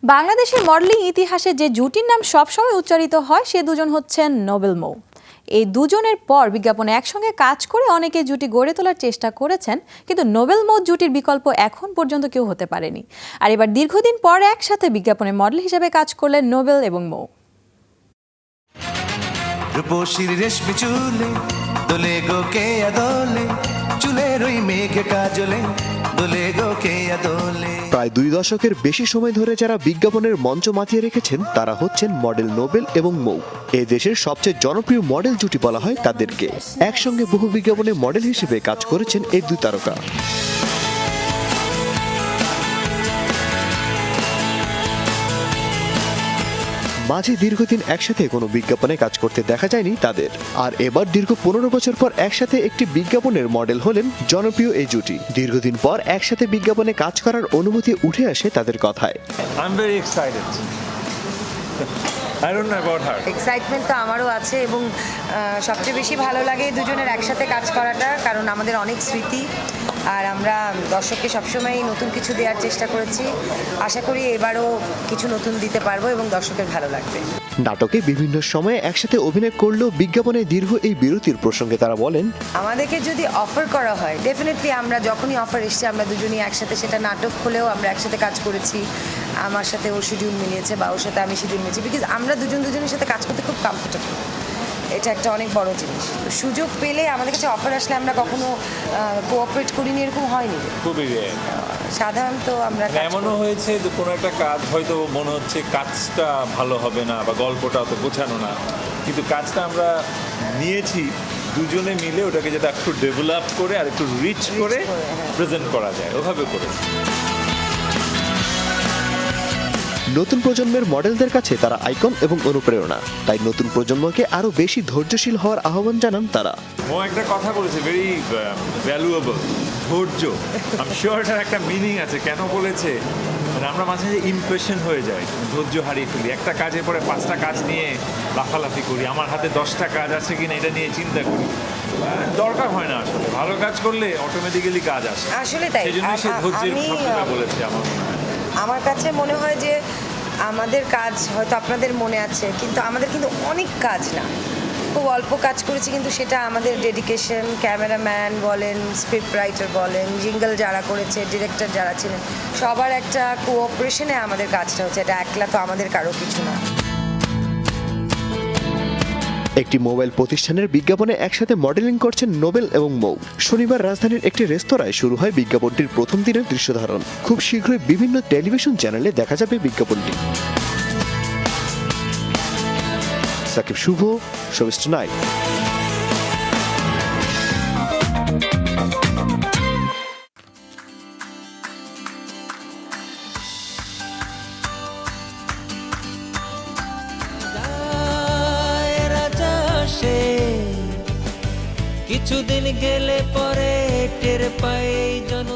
বাংলাদেশের মডেলিং ইতিহাসে যে জুটির নাম সবসময় উচ্চারিত হয় সে দুজন হচ্ছেন নোবেল মৌ। এই দুজনের পর বিজ্ঞাপনে একসঙ্গে কাজ করে অনেকে জুটি গড়ে তোলার চেষ্টা করেছেন, কিন্তু নোবেল মৌ জুটির বিকল্প এখন পর্যন্ত কেউ হতে পারেনি। আর এবার দীর্ঘদিন পর একসাথে বিজ্ঞাপনে মডেল হিসেবে কাজ করলেন নোবেল এবং মৌ। রূপসীর রেশমি চুলে দোলে গো কে আদলে, চুলের ওই মেঘ কাজলে দোলে গো কে আদলে। প্রায় 2 দশকের বেশি সময় ধরে যারা বিজ্ঞাপনের মঞ্চ মাতিয়ে রেখেছেন তারা হচ্ছেন মডেল নোবেল এবং মৌ। এ দেশের সবচেয়ে জনপ্রিয় মডেল জুটি বলা হয় তাদেরকে। একসঙ্গে বহু বিজ্ঞাপনে মডেল হিসেবে কাজ করেছেন এই দুই তারকা। মাঝে দীর্ঘদিন একসাথে কোনো বিজ্ঞাপনে কাজ করতে দেখা যায়নি তাদের। আর এবার দীর্ঘ 15 বছর পর একসাথে একটি বিজ্ঞাপনের মডেল হলেন জনপ্রিয় এই জুটি। দীর্ঘদিন পর একসাথে বিজ্ঞাপনে কাজ করার অনুমতি উঠে আসে তাদের কথায়। I'm very excited. I don't know about her. Excitement তো আমারও আছে এবং সবচেয়ে বেশি ভালো লাগে দুজনের একসাথে কাজ করাটা, কারণ আমাদের অনেক স্মৃতি আর আমরা দর্শককে সবসময় নতুন কিছু দেওয়ার চেষ্টা করেছি। আশা করি এবারও কিছু নতুন দিতে পারবো এবং দর্শকের ভালো লাগবে। নাটকে বিভিন্ন সময়ে একসাথে অভিনয় করলেও বিজ্ঞাপনে দীর্ঘ এই বিরতির প্রসঙ্গে তারা বলেন, আমাদেরকে যদি অফার করা হয় ডেফিনেটলি আমরা যখনই অফার এসছে আমরা দুজনই একসাথে, সেটা নাটক হলেও আমরা একসাথে কাজ করেছি। আমার সাথে ওর শিডিউল মিলিয়েছে বা ওর সাথে আমি শিডিউল মিলিয়েছি, বিকজ আমরা দুজনের সাথে কাজ করতে খুব কমফোর্টেবল। এটা একটা অনেক বড় জিনিস। সুযোগ পেলে আমাদের কাছে অফার আসলে আমরা কখনো কোঅপারেট করিনি, এরকম হয়নি। খুবই সাধারণত আমরা এমনও হয়েছে যে কোনো একটা কাজ হয়তো মনে হচ্ছে কাজটা ভালো হবে না বা গল্পটা অত গোছানো না, কিন্তু কাজটা আমরা নিয়েছি দুজনে মিলে ওটাকে যেটা একটু ডেভেলপ করে আর একটু রিচ করে প্রেজেন্ট করা যায়, ওভাবে করে। নতুন প্রজন্মের মডেলদের কাছে তারা আইকন এবং অনুপ্রেরণা। তাই নতুন প্রজন্মকে আরো বেশি ধৈর্যশীল হওয়ার আহ্বান জানান তারা। ও একটা কথা বলেছে, ভেরি ভ্যালুয়েবল, ধৈর্য। আমি শিওর এটার একটা মিনিং আছে। কেন বলেছে? মানে আমরা মাঝে মাঝে ইমপ্রেশন হয়ে যাই, ধৈর্য হারিয়ে ফেলি। একটা কাজের পরে 5টা কাজ নিয়ে লাফালাফি করি, আমার হাতে 10টা কাজ আছে কিনা এটা নিয়ে চিন্তা করি। দরকার হয় না আসলে, ভালো কাজ করলে অটোমেটিক্যালি কাজ আসে। আসলে তাই। সেই জন্য সে ধৈর্যের শব্দটা বলেছে। আমার কাছে মনে হয় যে আমাদের কাজ হয়তো আপনাদের মনে আছে, কিন্তু আমাদের কিন্তু অনেক কাজ না, খুব অল্প কাজ করেছি, কিন্তু সেটা আমাদের ডেডিকেশন। ক্যামেরাম্যান বলেন, স্ক্রিপ্ট রাইটার বলেন, জিঙ্গল যারা করেছে, ডিরেক্টর যারা ছিলেন, সবার একটা কোঅপারেশনে আমাদের কাজটা হচ্ছে। এটা একলা তো আমাদের কারো কিছু না। একটি মোবাইল প্রতিষ্ঠানের বিজ্ঞাপনে একসাথে মডেলিং করছেন নোবেল এবং মৌ। শনিবার রাজধানীর একটি রেস্তোরাঁয় শুরু হয় বিজ্ঞাপনটির প্রথম দিনের দৃশ্যধারণ। খুব শীঘ্রই বিভিন্ন টেলিভিশন চ্যানেলে দেখা যাবে বিজ্ঞাপনটি। সাকিব শুভ, শোবিজ টুনাইট। কিছুদিন গেলে পরে টের পাই জন